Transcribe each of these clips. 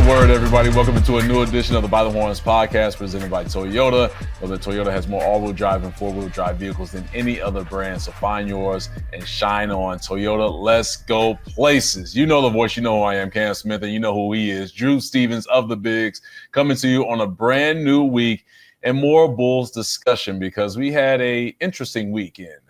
word, everybody. Welcome to a new edition of the By the Horns podcast presented by Toyota. Well, Toyota has more all-wheel drive and four-wheel drive vehicles than any other brand, so find yours and shine on. Toyota, let's go places. You know the voice. You know who I am, Cam Smith, and you know who he is, Drew Stevens of the Bigs, coming to you on a brand new week and more Bulls discussion because we had a interesting weekend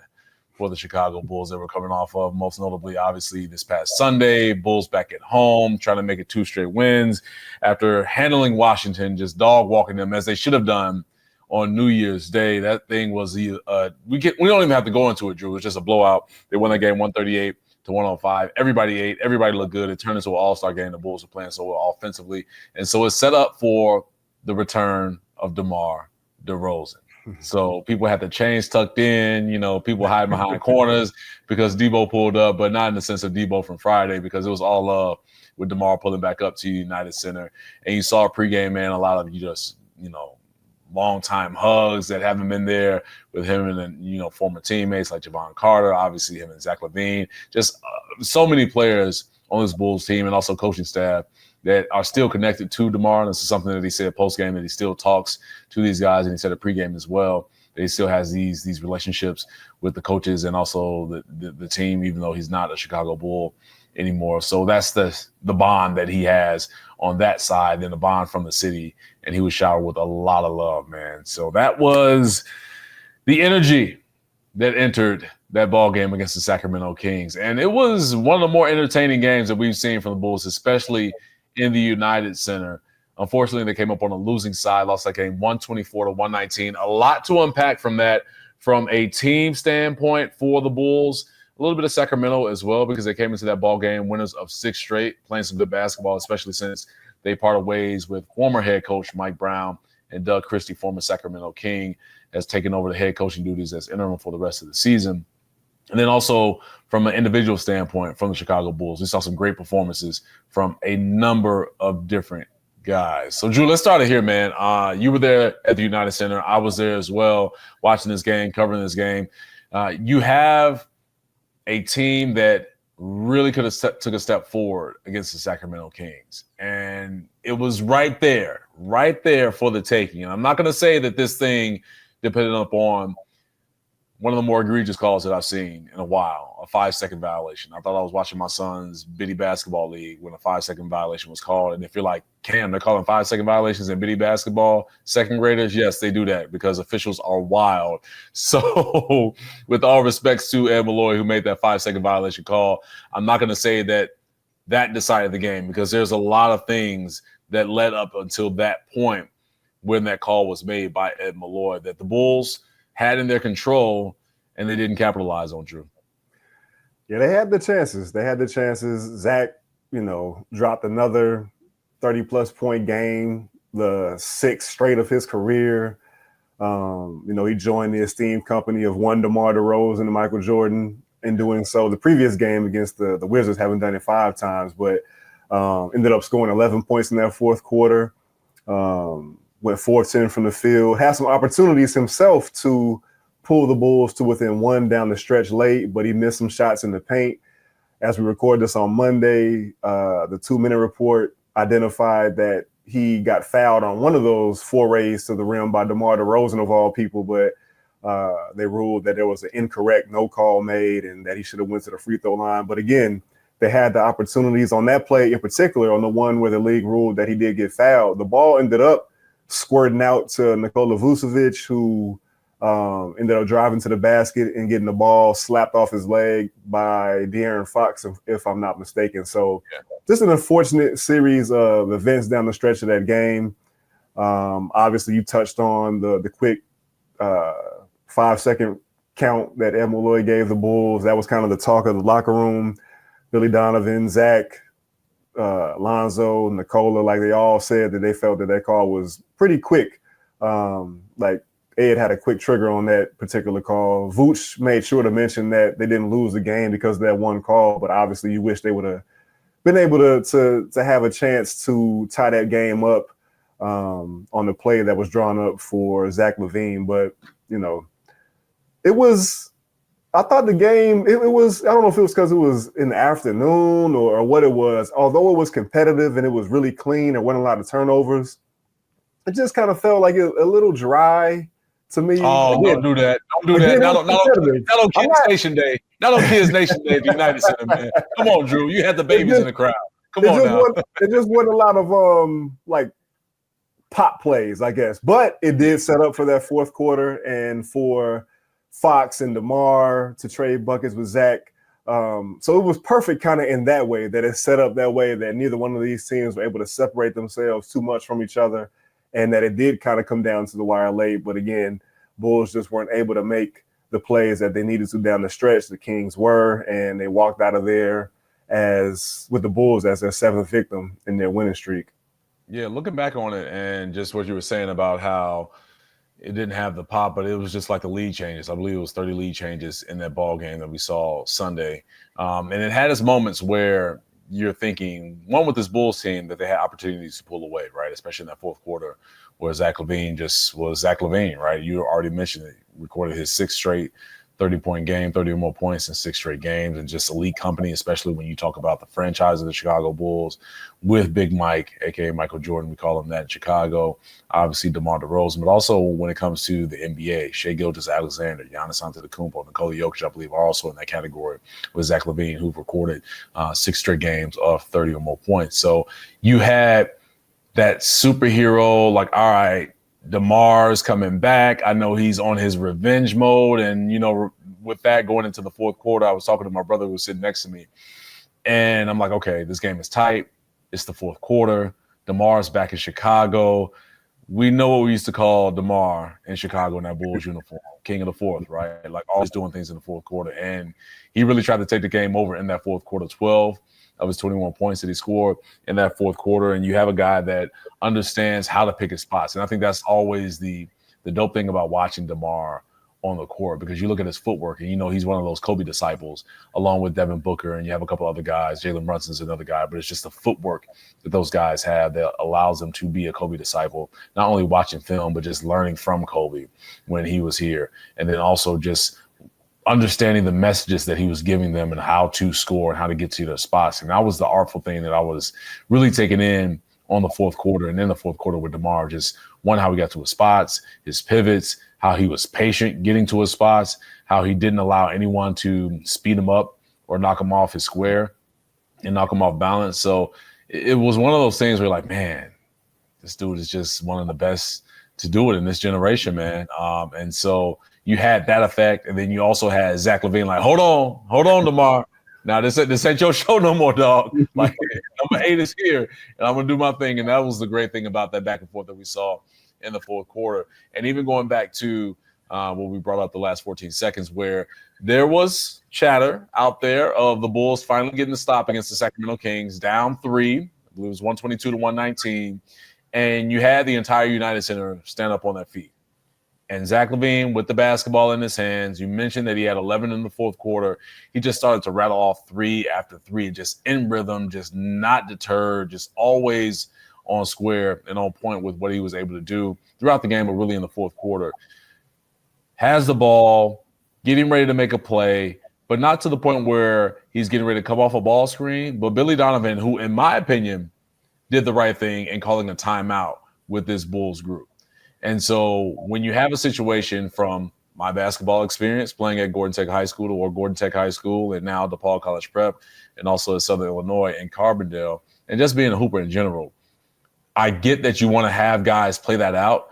for the Chicago Bulls that we're coming off of, most notably, obviously, this past Sunday. Bulls back at home, trying to make it 2 straight wins after handling Washington, just dog-walking them as they should have done on New Year's Day. That thing was we don't even have to go into it, Drew. It was just a blowout. They won that game 138-105. Everybody ate. Everybody looked good. It turned into an all-star game. The Bulls were playing so well offensively. And so it's set up for the return of DeMar DeRozan. So people had the chains tucked in, people hiding behind corners because Debo pulled up, but not in the sense of Debo from Friday because it was all love with DeMar pulling back up to United Center. And you saw pregame, man, a lot of just, long-time hugs that haven't been there with him and, former teammates like Javon Carter, obviously him and Zach LaVine. Just so many players on this Bulls team and also coaching staff that are still connected to DeMar. This is something that he said post-game, that he still talks to these guys, and he said at pregame as well, that he still has these relationships with the coaches and also the team, even though he's not a Chicago Bull anymore. So that's the bond that he has on that side, then the bond from the city, and he was showered with a lot of love, man. So that was the energy that entered that ball game against the Sacramento Kings. And it was one of the more entertaining games that we've seen from the Bulls, especially in the United Center. Unfortunately, they came up on a losing side, lost that game 124-119. A lot to unpack from that from a team standpoint for the Bulls. A little bit of Sacramento as well because they came into that ball game winners of 6 straight, playing some good basketball, especially since they parted ways with former head coach Mike Brown, and Doug Christie, former Sacramento King, has taken over the head coaching duties as interim for the rest of the season. And then also from an individual standpoint from the Chicago Bulls, we saw some great performances from a number of different guys. So, Drew, let's start it here, man. You were there at the United Center. I was there as well, watching this game, covering this game. You have a team that really could have took a step forward against the Sacramento Kings. And it was right there for the taking. And I'm not going to say that this thing depended upon one of the more egregious calls that I've seen in a while, a 5-second violation. I thought I was watching my son's Biddy basketball league when a 5-second violation was called. And if you're like, Cam, they're calling 5-second violations in Biddy basketball, second graders, yes, they do that because officials are wild. So with all respects to Ed Malloy, who made that 5-second violation call, I'm not going to say that decided the game because there's a lot of things that led up until that point when that call was made by Ed Malloy that the Bulls had in their control, and they didn't capitalize on, Drew. Yeah, they had the chances. Zach, dropped another 30-plus point game, the 6th straight of his career. He joined the esteemed company of one DeMar DeRozan and Michael Jordan in doing so. The previous game against the Wizards, haven't done it 5 times, but ended up scoring 11 points in that fourth quarter. Went 4-10 from the field, had some opportunities himself to pull the Bulls to within 1 down the stretch late, but he missed some shots in the paint. As we record this on Monday, the 2-minute report identified that he got fouled on one of those forays to the rim by DeMar DeRozan of all people, but they ruled that there was an incorrect no call made and that he should have went to the free throw line. But again, they had the opportunities on that play in particular, on the one where the league ruled that he did get fouled. The ball ended up squirting out to Nikola Vucevic, who ended up driving to the basket and getting the ball slapped off his leg by De'Aaron Fox, if I'm not mistaken. So just an unfortunate series of events down the stretch of that game. Obviously, you touched on the quick 5-second count that Ed Malloy gave the Bulls. That was kind of the talk of the locker room. Billy Donovan, Zach, Lonzo, Nikola, like they all said that they felt that call was pretty quick. Like Ed had a quick trigger on that particular call. Vooch made sure to mention that they didn't lose the game because of that one call, but obviously you wish they would have been able to have a chance to tie that game up on the play that was drawn up for Zach LaVine. But, it was I thought the game, it was, I don't know if it was because it was in the afternoon or what it was. Although it was competitive and it was really clean, there wasn't a lot of turnovers. It just kind of felt like a little dry to me. Oh, Again, don't do that. Don't do that. Not on Kids Nation Day. Not on Kids Nation Day at the United Center, man. Come on, Drew. You had the babies in the crowd. Come on now. It just wasn't a lot of like pop plays, I guess. But it did set up for that fourth quarter and for Fox and DeMar to trade buckets with Zach. So it was perfect kind of in that way, that it set up that way that neither one of these teams were able to separate themselves too much from each other, and that it did kind of come down to the wire late. But again, Bulls just weren't able to make the plays that they needed to down the stretch. The Kings were, and they walked out of there with the Bulls as their seventh victim in their winning streak. Yeah, looking back on it and just what you were saying about how it didn't have the pop, but it was just like the lead changes. I believe it was 30 lead changes in that ball game that we saw Sunday. And it had its moments where you're thinking, one, with this Bulls team, that they had opportunities to pull away, right? Especially in that fourth quarter where Zach LaVine just was Zach LaVine, right? You already mentioned it, recorded his sixth straight 30-point game, 30 or more points in 6 straight games, and just elite company, especially when you talk about the franchise of the Chicago Bulls with Big Mike, a.k.a. Michael Jordan. We call him that in Chicago. Obviously, DeMar DeRozan, but also when it comes to the NBA, Shai Gilgeous-Alexander, Giannis Antetokounmpo, Nikola Jokic, I believe, are also in that category with Zach LaVine, who've recorded 6 straight games of 30 or more points. So you had that superhero, like, all right, DeMar's coming back. I know he's on his revenge mode. And, you know, with that going into the fourth quarter, I was talking to my brother who was sitting next to me. And I'm like, okay, this game is tight. It's the fourth quarter. DeMar's back in Chicago. We know what we used to call DeMar in Chicago in that Bulls uniform, king of the fourth, right? Like always doing things in the fourth quarter. And he really tried to take the game over in that fourth quarter. 12 of his 21 points that he scored in that fourth quarter. And you have a guy that understands how to pick his spots. And I think that's always the dope thing about watching DeMar on the court, because you look at his footwork and you know he's one of those Kobe disciples along with Devin Booker, and you have a couple other guys. Jalen Brunson's another guy, but it's just the footwork that those guys have that allows them to be a Kobe disciple, not only watching film, but just learning from Kobe when he was here. And then also just understanding the messages that he was giving them and how to score and how to get to their spots. And that was the artful thing that I was really taking in on the fourth quarter. And then the fourth quarter with DeMar, just one, how he got to his spots, his pivots, how he was patient getting to his spots, how he didn't allow anyone to speed him up or knock him off his square and knock him off balance. So it was one of those things where, like, man, this dude is just one of the best to do it in this generation, man. And so you had that effect. And then you also had Zach LaVine like, hold on, DeMar. Now, this ain't your show no more, dog. Like, number 8 is here, and I'm going to do my thing. And that was the great thing about that back and forth that we saw in the fourth quarter. And even going back to what we brought up the last 14 seconds, where there was chatter out there of the Bulls finally getting the stop against the Sacramento Kings, down 3. I believe it was 122 to 119. And you had the entire United Center stand up on their feet. And Zach LaVine with the basketball in his hands, you mentioned that he had 11 in the fourth quarter. He just started to rattle off 3 after 3, just in rhythm, just not deterred, just always on square and on point with what he was able to do throughout the game, but really in the fourth quarter. Has the ball, getting ready to make a play, but not to the point where he's getting ready to come off a ball screen. But Billy Donovan, who, in my opinion, did the right thing in calling a timeout with this Bulls group. And so when you have a situation from my basketball experience playing at Gordon Tech High School or Gordon Tech High School and now DePaul College Prep and also at Southern Illinois and Carbondale and just being a hooper in general, I get that you want to have guys play that out.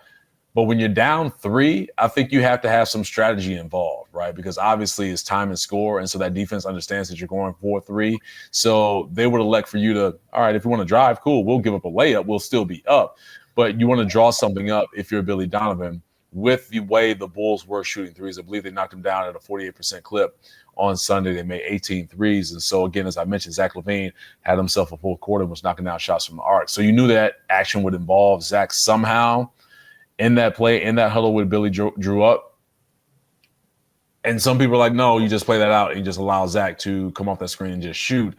But when you're down 3, I think you have to have some strategy involved, right? Because obviously it's time and score. And so that defense understands that you're going 4-3. So they would elect for you to, all right, if you want to drive, cool, we'll give up a layup. We'll still be up. But you want to draw something up if you're Billy Donovan with the way the Bulls were shooting threes. I believe they knocked them down at a 48% clip on Sunday. They made 18 threes. And so, again, as I mentioned, Zach LaVine had himself a full quarter and was knocking down shots from the arc. So you knew that action would involve Zach somehow in that play, in that huddle with Billy drew up. And some people are like, no, you just play that out and you just allow Zach to come off that screen and just shoot.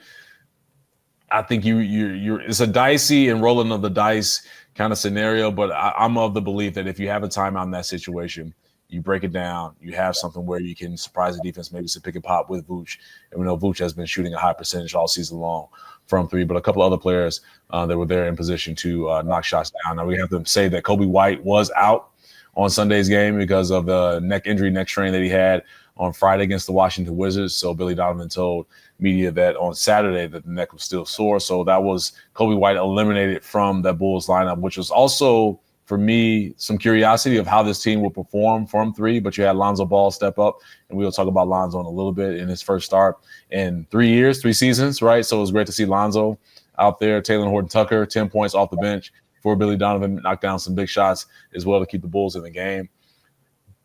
I think you're it's a dicey and rolling of the dice kind of scenario, but I'm of the belief that if you have a timeout in that situation, you break it down, you have something where you can surprise the defense, maybe some pick and pop with Vooch. And we know Vooch has been shooting a high percentage all season long from three, but a couple other players that were there in position to knock shots down. Now we have to say that Kobe White was out on Sunday's game because of the neck strain that he had on Friday against the Washington Wizards. So Billy Donovan told media that on Saturday that the neck was still sore. So that was Kobe White eliminated from that Bulls lineup, which was also, for me, some curiosity of how this team will perform from three. But you had Lonzo Ball step up, and we'll talk about Lonzo in a little bit in his first start in 3 seasons, right? So it was great to see Lonzo out there. Taylor Horton-Tucker, 10 points off the bench for Billy Donovan, knocked down some big shots as well to keep the Bulls in the game.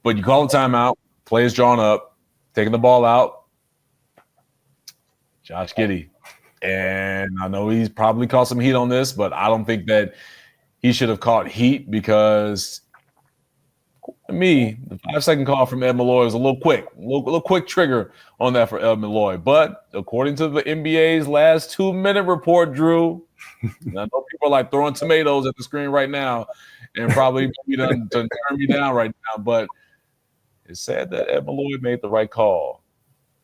But you call a timeout, players drawn up, taking the ball out, Josh Giddey. And I know he's probably caught some heat on this, but I don't think that he should have caught heat because, to me, the 5-second call from Ed Malloy was a little quick trigger on that for Ed Malloy. But according to the NBA's last 2-minute report, Drew, and I know people are like throwing tomatoes at the screen right now and probably to turn me down right now, but it said that Ed Malloy made the right call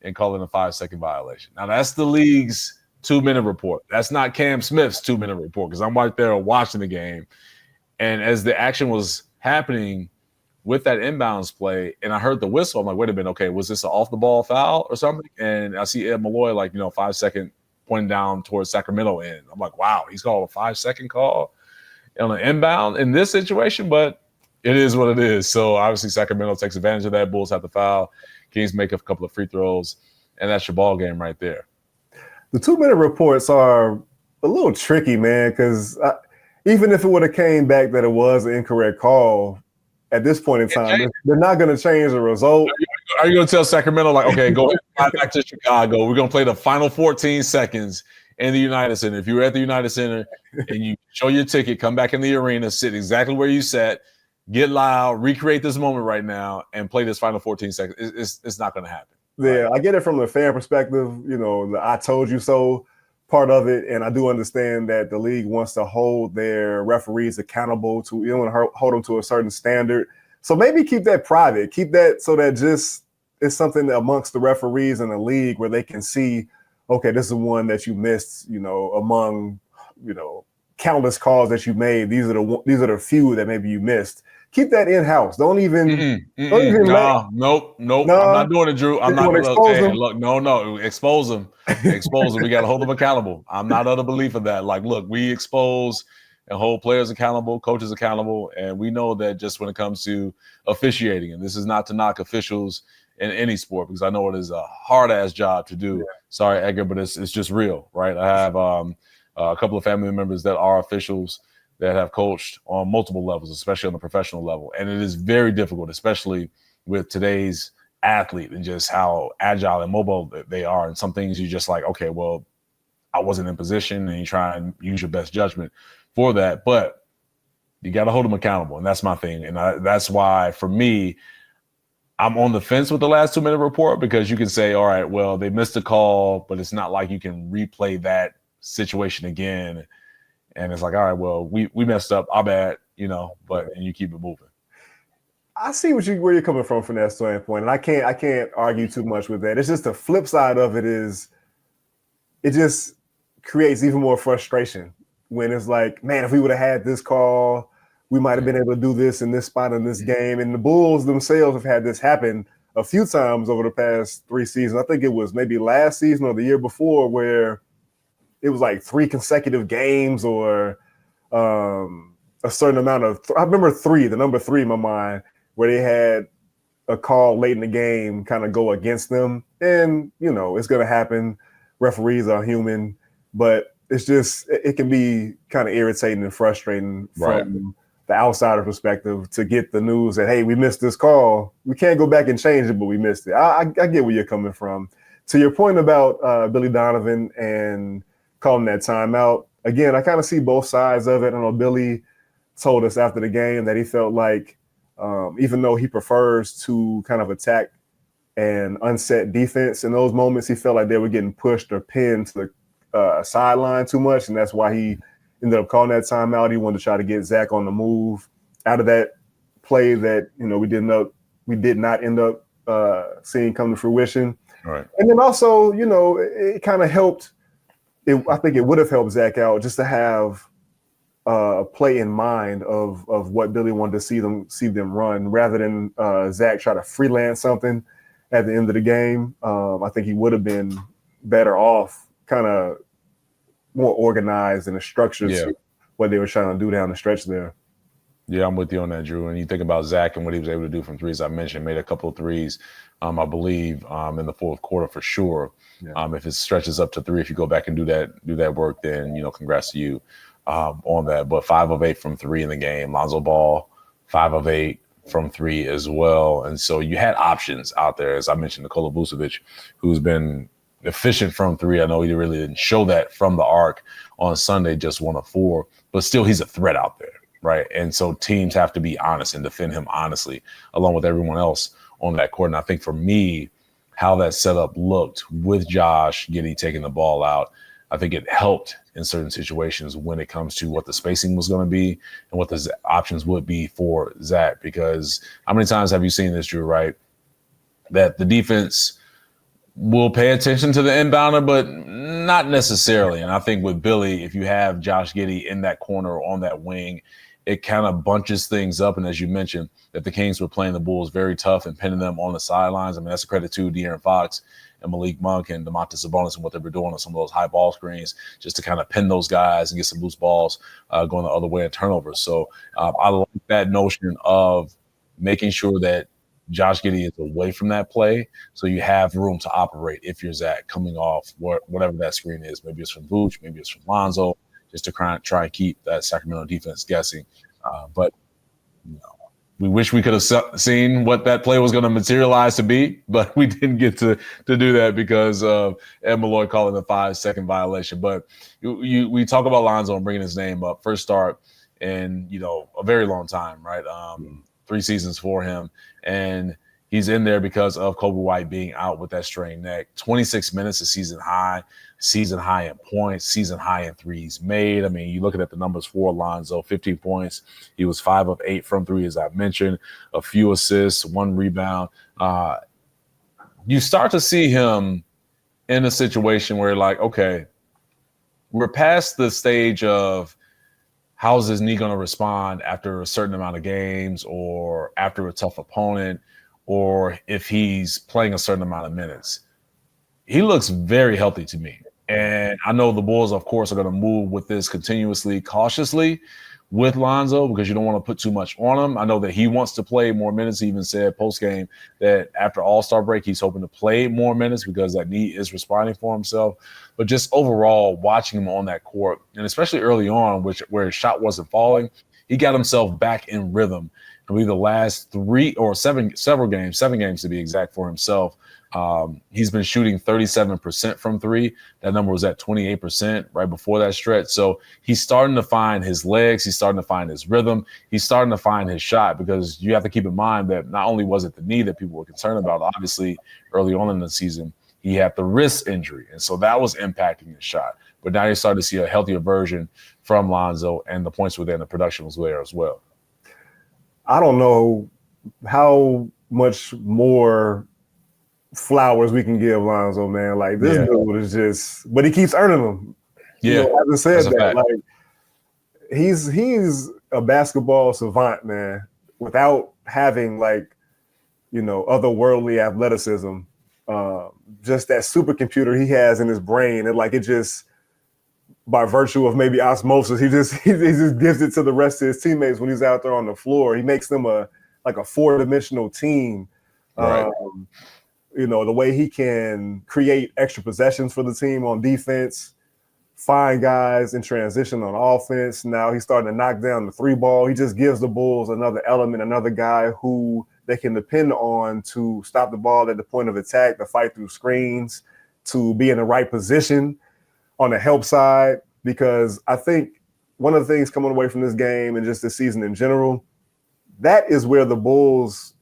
in calling a 5-second violation. Now, that's the league's 2-minute report. That's not Cam Smith's 2-minute report because I'm right there watching the game. And as the action was happening with that inbounds play, and I heard the whistle, I'm like, wait a minute, okay, was this an off-the-ball foul or something? And I see Ed Malloy, 5-second pointing down towards Sacramento end. I'm like, wow, he's called a 5-second call on an inbound in this situation, but it is what it is. So obviously Sacramento takes advantage of that. Bulls have the foul. Kings make a couple of free throws, and that's your ball game right there. The 2-minute reports are a little tricky, man, because even if it would have came back that it was an incorrect call, at this point in time, they're not going to change the result. Are you going to tell Sacramento, okay, go ahead and fly back to Chicago. We're going to play the final 14 seconds in the United Center. If you were at the United Center and you show your ticket, come back in the arena, sit exactly where you sat, get loud, recreate this moment right now, and play this final 14 seconds. It's not going to happen. Yeah, right? I get it from the fan perspective, the I told you so part of it, and I do understand that the league wants to hold their referees accountable to, hold them to a certain standard. So maybe keep that private, keep that so that just it's something amongst the referees in the league where they can see, okay, this is one that you missed, among, countless calls that you made. These are the few that maybe you missed. Keep that in-house. Don't even nope. I'm not doing it, Drew. I'm not going to look. No. Expose them. We got to hold them accountable. I'm not of the belief of that. Look, we expose and hold players accountable, coaches accountable, and we know that just when it comes to officiating, and this is not to knock officials in any sport because I know it is a hard-ass job to do. Yeah. Sorry, Edgar, but it's just real, right? I have a couple of family members that are officials that have coached on multiple levels, especially on the professional level. And it is very difficult, especially with today's athlete and just how agile and mobile they are. And some things you just okay, well, I wasn't in position, and you try and use your best judgment for that. But you got to hold them accountable. And that's my thing. And that's why, for me, I'm on the fence with the last 2-minute report because you can say, all right, well, they missed a call, but it's not like you can replay that situation again. And it's all right, well, we messed up, our bad, and you keep it moving. I see where you're coming from that standpoint, and I can't argue too much with that. It's just the flip side of it is it just creates even more frustration when it's man, if we would have had this call, we might have been able to do this in this spot in this game. And the Bulls themselves have had this happen a few times over the past 3 seasons. I think it was maybe last season or the year before where it was 3 consecutive games or a certain amount of – I remember the number 3 in my mind, where they had a call late in the game kind of go against them. And, it's going to happen. Referees are human. But it's just – it can be kind of irritating and frustrating from the outsider perspective to get the news that, hey, we missed this call. We can't go back and change it, but we missed it. I get where you're coming from. To your point about Billy Donovan and – calling that timeout. Again, I kind of see both sides of it. I know Billy told us after the game that he felt even though he prefers to kind of attack and unset defense in those moments, he felt like they were getting pushed or pinned to the sideline too much, and that's why he ended up calling that timeout. He wanted to try to get Zach on the move out of that play that we didn't we did not end up seeing come to fruition. Right. And then also, it kind of helped. I think it would have helped Zach out just to have a play in mind of what Billy wanted to see them run, rather than Zach try to freelance something at the end of the game. I think he would have been better off, kind of more organized and a structure to what they were trying to do down the stretch there. Yeah, I'm with you on that, Drew. And you think about Zach and what he was able to do from threes. I mentioned made a couple of threes, I believe, in the fourth quarter for sure. Yeah. If it stretches up to 3, if you go back and do that work, then congrats to you on that. But 5 of 8 from 3 in the game. Lonzo Ball, 5 of 8 from 3 as well. And so you had options out there, as I mentioned, Nikola Vucevic, who's been efficient from 3. I know he really didn't show that from the arc on Sunday, just 1 of 4, but still he's a threat out there. Right. And so teams have to be honest and defend him honestly, along with everyone else on that court. And I think for me, how that setup looked with Josh Giddey taking the ball out, I think it helped in certain situations when it comes to what the spacing was going to be and what the options would be for Zach. Because how many times have you seen this, Drew, right? That the defense will pay attention to the inbounder, but not necessarily. And I think with Billy, if you have Josh Giddey in that corner or on that wing, it kind of bunches things up. And as you mentioned, that the Kings were playing the Bulls very tough and pinning them on the sidelines. I mean, that's a credit to De'Aaron Fox and Malik Monk and Domantas Sabonis and what they were doing on some of those high ball screens, just to kind of pin those guys and get some loose balls going the other way and turnovers. So I like that notion of making sure that Josh Giddey is away from that play, so you have room to operate if you're Zach coming off whatever that screen is. Maybe it's from Vooch, maybe it's from Lonzo, just to try and keep that Sacramento defense guessing. But we wish we could have seen what that play was going to materialize to be, but we didn't get to do that because of Ed Malloy calling the 5-second violation. But we talk about Lonzo and bringing his name up. First start in a very long time, right? 3 seasons for him, and he's in there because of Kobe White being out with that strained neck. 26 minutes, a season high in points, season high in threes made. I mean, you looking at the numbers for Lonzo, 15 points. He was 5 of 8 from 3, as I mentioned, a few assists, 1 rebound. You start to see him in a situation where, like, okay, we're past the stage of how's his knee going to respond after a certain amount of games or after a tough opponent, or if he's playing a certain amount of minutes. He looks very healthy to me. And I know the Bulls, of course, are going to move with this continuously, cautiously with Lonzo, because you don't want to put too much on him. I know that he wants to play more minutes. He even said post-game that after All-Star break, he's hoping to play more minutes because that knee is responding for himself. But just overall, watching him on that court, and especially early on, where his shot wasn't falling, he got himself back in rhythm. And the last 7 games to be exact for himself, he's been shooting 37% from 3. That number was at 28% right before that stretch. So he's starting to find his legs. He's starting to find his rhythm. He's starting to find his shot, because you have to keep in mind that not only was it the knee that people were concerned about, obviously early on in the season, he had the wrist injury. And so that was impacting his shot. But now you're starting to see a healthier version from Lonzo, and the points were there and the production was there as well. I don't know how much more flowers we can give Lonzo, man. Like, this dude is just, but he keeps earning them. Yeah, having said that, like, he's a basketball savant, man, without having, like, otherworldly athleticism. Just that supercomputer he has in his brain, and, like, it just, by virtue of maybe osmosis, he just gives it to the rest of his teammates when he's out there on the floor. He makes them a 4-dimensional team. Right. The way he can create extra possessions for the team on defense, find guys in transition on offense. Now he's starting to knock down the 3 ball. He just gives the Bulls another element, another guy who they can depend on to stop the ball at the point of attack, to fight through screens, to be in the right position on the help side. Because I think one of the things coming away from this game and just this season in general, that is where the Bulls,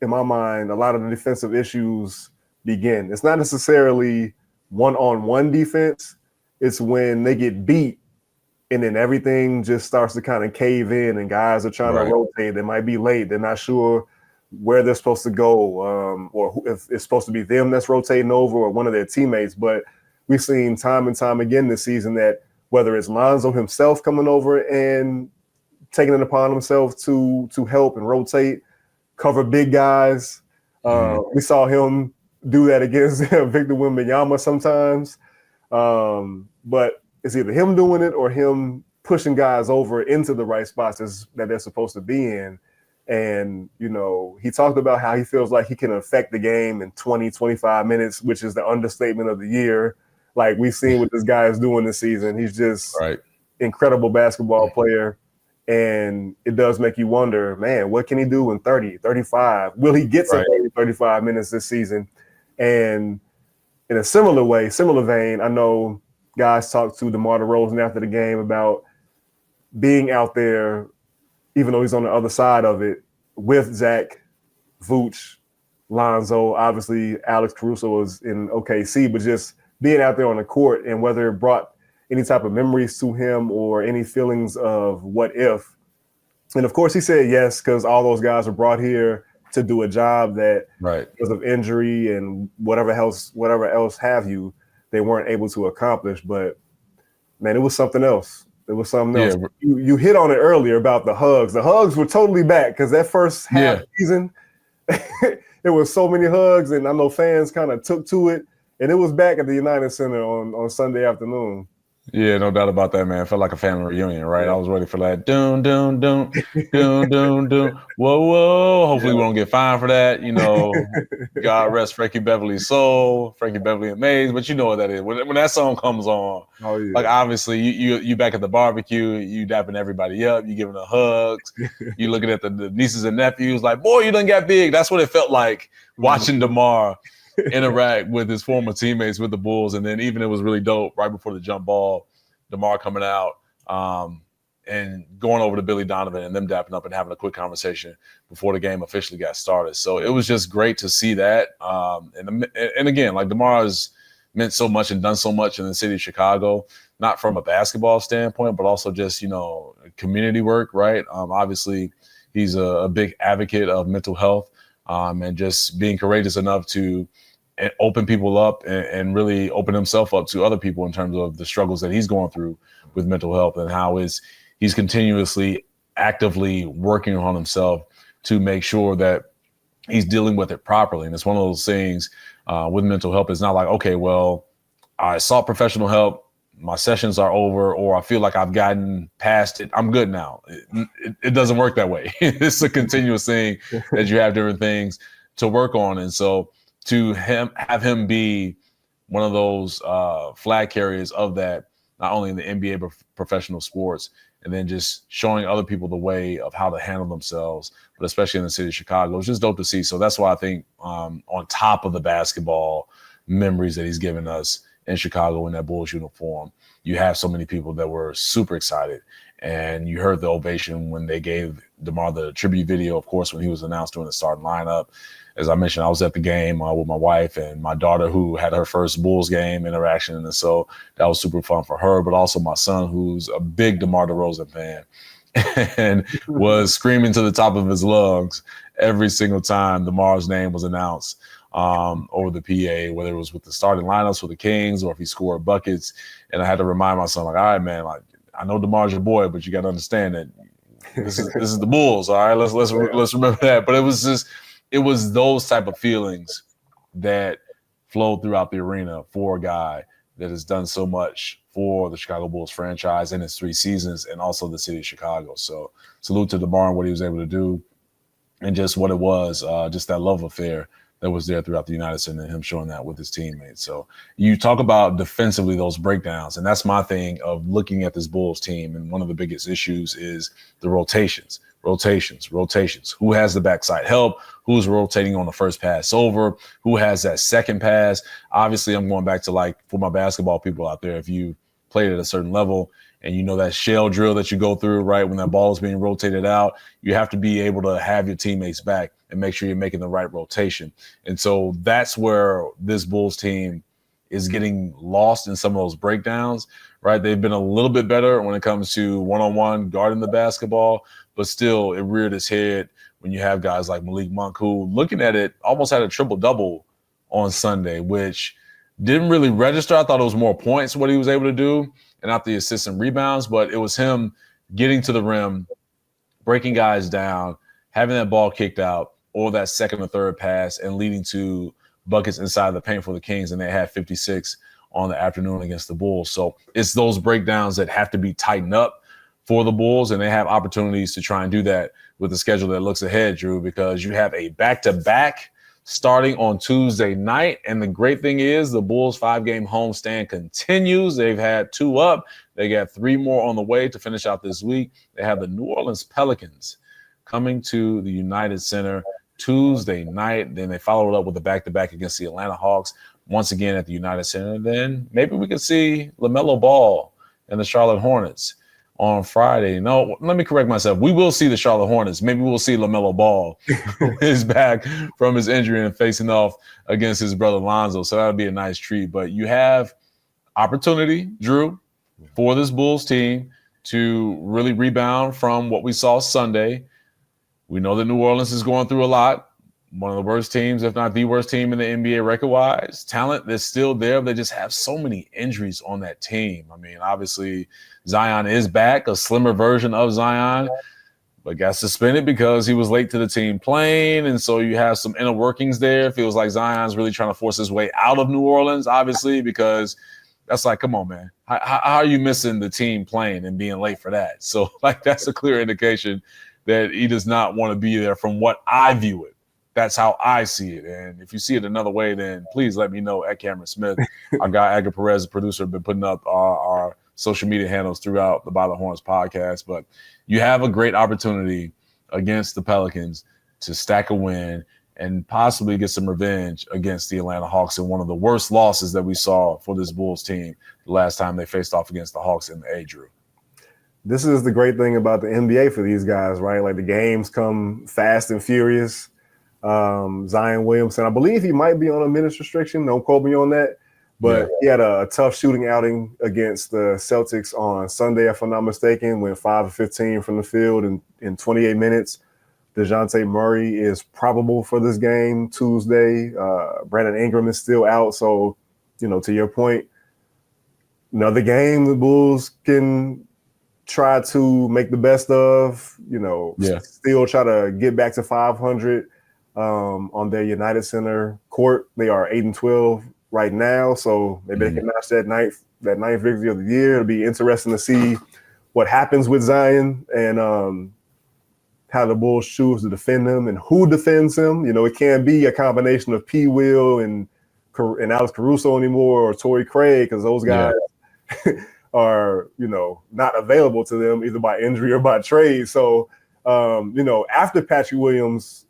in my mind, a lot of the defensive issues begin. It's not necessarily one-on-one defense. It's when they get beat and then everything just starts to kind of cave in and guys are trying to rotate. They might be late. They're not sure where they're supposed to go, or if it's supposed to be them that's rotating over or one of their teammates. But we've seen time and time again this season that whether it's Lonzo himself coming over and taking it upon himself to help and rotate, cover big guys. We saw him do that against Victor Wembanyama sometimes. But it's either him doing it or him pushing guys over into the right spots that they're supposed to be in. And, you know, he talked about how he feels like he can affect the game in 20, 25 minutes, which is the understatement of the year. Like we've seen what this guy is doing this season. He's just incredible basketball player. And it does make you wonder, man, what can he do in 30, 35? Will he get to 30, 35 minutes this season? And in a similar vein, I know guys talked to DeMar DeRozan after the game about being out there, even though he's on the other side of it, with Zach, Vooch, Lonzo, obviously Alex Caruso was in OKC, but just being out there on the court and whether it brought any type of memories to him or any feelings of what if. And of course he said yes, because all those guys were brought here to do a job that because of injury and whatever else have you, they weren't able to accomplish. But man, it was something else. It was something else. You hit on it earlier about the hugs. The hugs were totally back because that first half season, it was so many hugs, and I know fans kind of took to it, and it was back at the United Center on Sunday afternoon. Yeah, no doubt about that, man. It felt like a family reunion, right? I was ready for that. Doom, doom, doom, doom, doom, doom. Whoa, whoa. Hopefully we don't get fined for that. You know, God rest Frankie Beverly's soul, Frankie Beverly and Mays. But you know what that is. When that song comes on, like obviously you back at the barbecue, you dapping everybody up, you giving them hugs, you looking at the nieces and nephews like, boy, you done got big. That's what it felt like watching DeMar interact with his former teammates with the Bulls. And then even it was really dope right before the jump ball, DeMar coming out and going over to Billy Donovan and them dapping up and having a quick conversation before the game officially got started. So it was just great to see that. And again, like DeMar has meant so much and done so much in the city of Chicago, not from a basketball standpoint, but also just, you know, community work, right? Obviously, he's a big advocate of mental health and just being courageous enough to open people up and really open himself up to other people in terms of the struggles that he's going through with mental health and how he's continuously actively working on himself to make sure that he's dealing with it properly. And it's one of those things with mental health. It's not like, okay, well, I sought professional help, my sessions are over, or I feel like I've gotten past it, I'm good now. It doesn't work that way. It's a continuous thing that you have different things to work on. And so to have him be one of those flag carriers of that, not only in the NBA, but professional sports, and then just showing other people the way of how to handle themselves, but especially in the city of Chicago, it's just dope to see. So that's why I think on top of the basketball memories that he's given us in Chicago in that Bulls uniform, you have so many people that were super excited. And you heard the ovation when they gave DeMar the tribute video, of course, when he was announced during the starting lineup. As I mentioned, I was at the game with my wife and my daughter, who had her first Bulls game interaction. And so that was super fun for her, but also my son, who's a big DeMar DeRozan fan and was screaming to the top of his lungs every single time DeMar's name was announced over the PA, whether it was with the starting lineups for the Kings or if he scored buckets. And I had to remind my son, like, all right, man, like, I know DeMar's your boy, but you got to understand that this is the Bulls. All right, let's remember that. But it was those type of feelings that flowed throughout the arena for a guy that has done so much for the Chicago Bulls franchise in its 3 seasons and also the city of Chicago. So salute to DeMar and what he was able to do and just what it was, just that love affair that was there throughout the United Center and him showing that with his teammates. So you talk about defensively those breakdowns, and that's my thing of looking at this Bulls team. And one of the biggest issues is the rotations. Who has the backside help? Who's rotating on the first pass over? Who has that second pass? Obviously, I'm going back to, like, for my basketball people out there, if you played at a certain level and you know that shell drill that you go through, right, when that ball is being rotated out, you have to be able to have your teammates back and make sure you're making the right rotation. And so that's where this Bulls team is getting lost in some of those breakdowns, right? They've been a little bit better when it comes to one-on-one guarding the basketball, but still it reared its head when you have guys like Malik Monk, who, looking at it, almost had a triple-double on Sunday, which didn't really register. I thought it was more points what he was able to do and not the assists and rebounds, but it was him getting to the rim, breaking guys down, having that ball kicked out, or that second or third pass, and leading to buckets inside the paint for the Kings, and they had 56 on the afternoon against the Bulls. So it's those breakdowns that have to be tightened up for the Bulls, and they have opportunities to try and do that with the schedule that looks ahead, Drew, because you have a back-to-back starting on Tuesday night. And the great thing is the Bulls' 5-game homestand continues. They've had 2 up. They got 3 more on the way to finish out this week. They have the New Orleans Pelicans coming to the United Center Tuesday night. Then they follow it up with a back-to-back against the Atlanta Hawks once again at the United Center. Then maybe we could see LaMelo Ball and the Charlotte Hornets on Friday. No, let me correct myself. We will see the Charlotte Hornets. Maybe we'll see LaMelo Ball who is back from his injury and facing off against his brother Lonzo. So that'll be a nice treat. But you have opportunity, Drew, for this Bulls team to really rebound from what we saw Sunday. We know that New Orleans is going through a lot. One of the worst teams, if not the worst team in the NBA record-wise. Talent that's still there. They just have so many injuries on that team. I mean, obviously, Zion is back, a slimmer version of Zion, but got suspended because he was late to the team playing, and so you have some inner workings there. It feels like Zion's really trying to force his way out of New Orleans, obviously, because that's like, come on, man. How are you missing the team playing and being late for that? So, like, that's a clear indication that he does not want to be there from what I view it. That's how I see it. And if you see it another way, then please let me know at Cameron Smith. Our guy, Edgar Perez, the producer, have been putting up our social media handles throughout the By the Horns podcast. But you have a great opportunity against the Pelicans to stack a win and possibly get some revenge against the Atlanta Hawks in one of the worst losses that we saw for this Bulls team the last time they faced off against the Hawks in the A, Drew. This is the great thing about the NBA for these guys, right? Like, the games come fast and furious. Zion Williamson, I believe he might be on a minutes restriction. Don't quote me on that. But he had a tough shooting outing against the Celtics on Sunday, if I'm not mistaken, went 5 of 15 from the field in 28 minutes. DeJounte Murray is probable for this game Tuesday. Brandon Ingram is still out. So, to your point, another game the Bulls can try to make the best of, still try to get back to 500 on their United Center court. They are 8-12 right now, so maybe they can notch that ninth victory of the year. It'll be interesting to see what happens with Zion and how the Bulls choose to defend him and who defends him. It can't be a combination of P. Will and Alex Caruso anymore, or Torrey Craig, because those guys are, not available to them either by injury or by trade. So, after Patrick Williams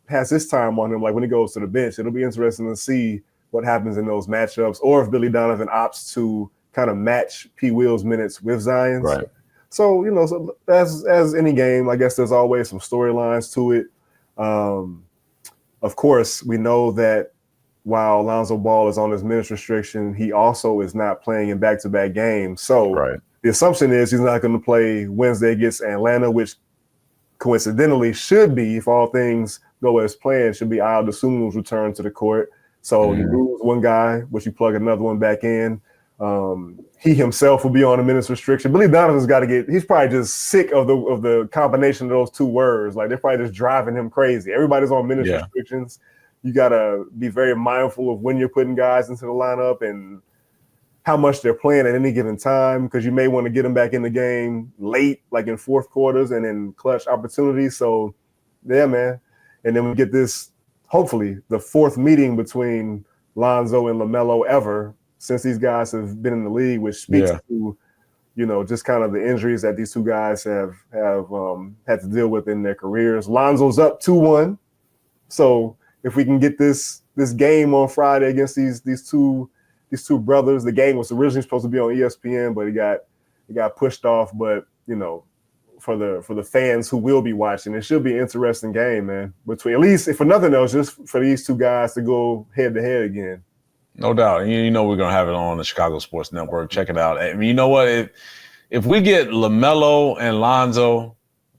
has his time on him, like when he goes to the bench, it'll be interesting to see what happens in those matchups, or if Billy Donovan opts to kind of match P. Will's minutes with Zion's. Right. So, so as any game, I guess there's always some storylines to it. Of course, we know that while Lonzo Ball is on his minutes restriction, he also is not playing in back-to-back games. So the assumption is he's not going to play Wednesday against Atlanta, which coincidentally should be, if all things go as planned, should be Ayo Dosunmu's return to the court. So you lose one guy, which you plug another one back in. He himself will be on a minutes restriction. Billy Donovan's got to he's probably just sick of the combination of those two words. Like, they're probably just driving him crazy. Everybody's on minutes restrictions. You got to be very mindful of when you're putting guys into the lineup and how much they're playing at any given time, because you may want to get them back in the game late, like in fourth quarters and in clutch opportunities. So, yeah, man. And then we get this, hopefully, the fourth meeting between Lonzo and LaMelo ever since these guys have been in the league, which speaks to, just kind of the injuries that these two guys have had to deal with in their careers. Lonzo's up 2-1. So if we can get this game on Friday against these two brothers, the game was originally supposed to be on ESPN, but it got pushed off. But for the fans who will be watching, it should be an interesting game, man. Between, at least if for nothing else, just for these two guys to go head to head again. No doubt. And we're going to have it on the Chicago Sports Network. Check it out. I mean, you know what? If we get LaMelo and Lonzo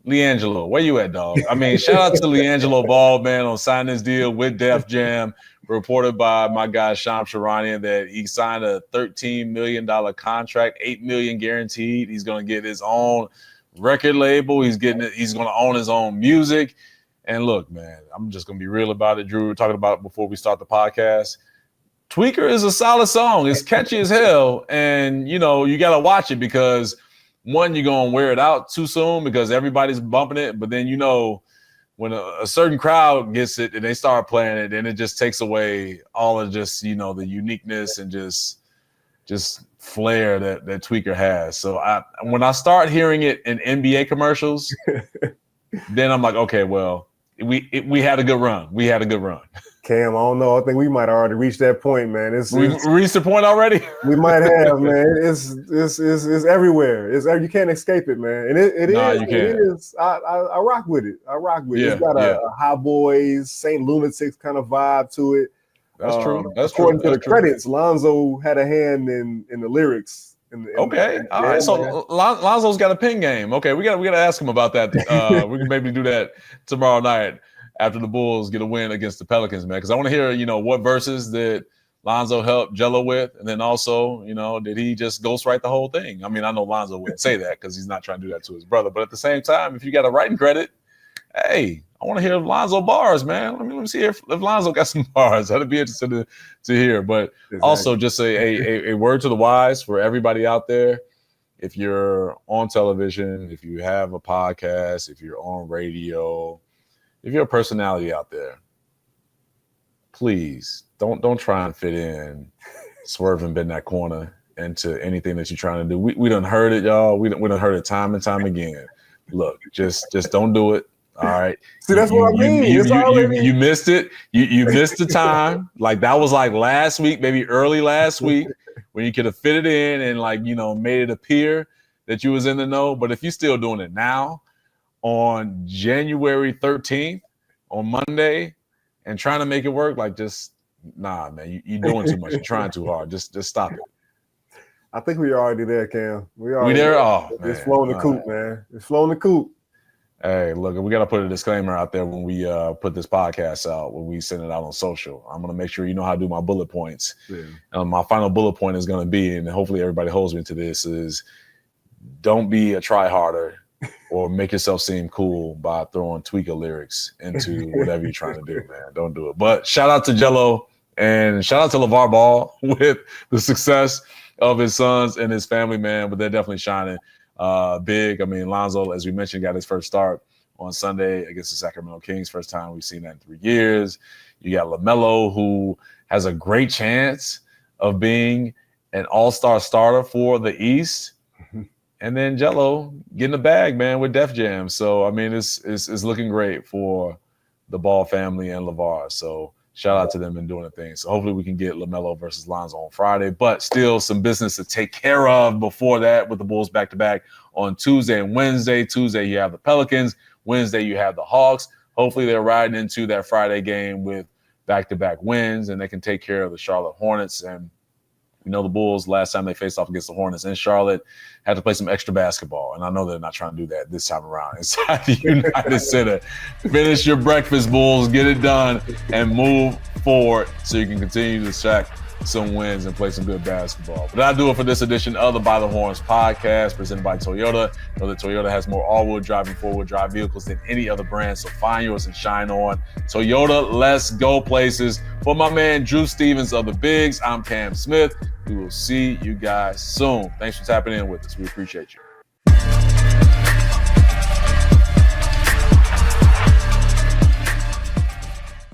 LiAngelo, where you at, dog? I mean, shout out to LiAngelo Ball, man, on signing this deal with Def Jam. Reported by my guy Shams Charania that he signed a $13 million contract, $8 million guaranteed. He's going to get his own record label. He's going to own his own music. And look, man, I'm just going to be real about it. Drew, we were talking about it before we start the podcast. Tweaker is a solid song. It's catchy as hell. And, you got to watch it because, one, you're going to wear it out too soon because everybody's bumping it. But then, when a certain crowd gets it and they start playing it, then it just takes away all of just, the uniqueness and just flair that Tweaker has. So when I start hearing it in NBA commercials, then I'm like, okay, well, we had a good run. We had a good run. Cam, I don't know. I think we might have already reached that point, man. We've reached the point already. We might have, man. It's everywhere. You can't escape it, man. And it is. I rock with it. Yeah, it's got a High Boys, Saint Lunatics kind of vibe to it. That's true. According to the credits, Lonzo had a hand in the lyrics. All right. So Lonzo's got a pin game. Okay, we got to ask him about that. We can maybe do that tomorrow night after the Bulls get a win against the Pelicans, man. Because I want to hear, what verses that Lonzo helped Jello with, and then also, did he just ghostwrite the whole thing? I mean, I know Lonzo wouldn't say that because he's not trying to do that to his brother. But at the same time, if you got a writing credit, hey, I want to hear Lonzo bars, man. Let me see if Lonzo got some bars. I'd be interested to hear. But also just a word to the wise for everybody out there. If you're on television, if you have a podcast, if you're on radio, if you're a personality out there, please don't try and fit in, swerve and bend that corner into anything that you're trying to do. We done heard it, y'all. We done heard it time and time again. Look, just don't do it. All right. See, that's what I mean. You missed it. You missed the time. Like that was like last week, maybe early last week, when you could have fit it in and made it appear that you was in the know. But if you're still doing it now on January 13th on Monday and trying to make it work, nah, man, you're doing too much. You're trying too hard. Just stop it. I think we're already there, Cam. We there? Oh, man. It's flowing the coop, man. It's flowing the coop. Hey, look, we got to put a disclaimer out there when we put this podcast out, when we send it out on social. I'm going to make sure you know how to do my bullet points. Yeah. My final bullet point is going to be, and hopefully everybody holds me to this, is don't be a try-harder or make yourself seem cool by throwing tweaker lyrics into whatever you're trying to do, man. Don't do it. But shout out to Jello and shout out to LeVar Ball with the success of his sons and his family, man. But they're definitely shining big. I mean, Lonzo, as we mentioned, got his first start on Sunday against the Sacramento Kings. First time we've seen that in 3 years. You got LaMelo, who has a great chance of being an all-star starter for the East. And then Jello getting the bag, man, with Def Jam. So, I mean, it's looking great for the Ball family and LeVar. So, shout out to them and doing the thing. So, hopefully we can get LaMelo versus Lonzo on Friday. But still some business to take care of before that with the Bulls back-to-back on Tuesday and Wednesday. Tuesday, you have the Pelicans. Wednesday, you have the Hawks. Hopefully they're riding into that Friday game with back-to-back wins, and they can take care of the Charlotte Hornets. And the Bulls, last time they faced off against the Hornets in Charlotte, had to play some extra basketball. And I know they're not trying to do that this time around inside the United Center. Finish your breakfast, Bulls. Get it done and move forward so you can continue to stack some wins and play some good basketball. But that'll do it for this edition of the By the Horns podcast presented by Toyota. Know that Toyota has more all-wheel drive and four-wheel drive vehicles than any other brand, so find yours and shine on. Toyota, let's go places. For my man Drew Stevens of the Bigs, I'm Cam Smith. We will see you guys soon. Thanks for tapping in with us. We appreciate you.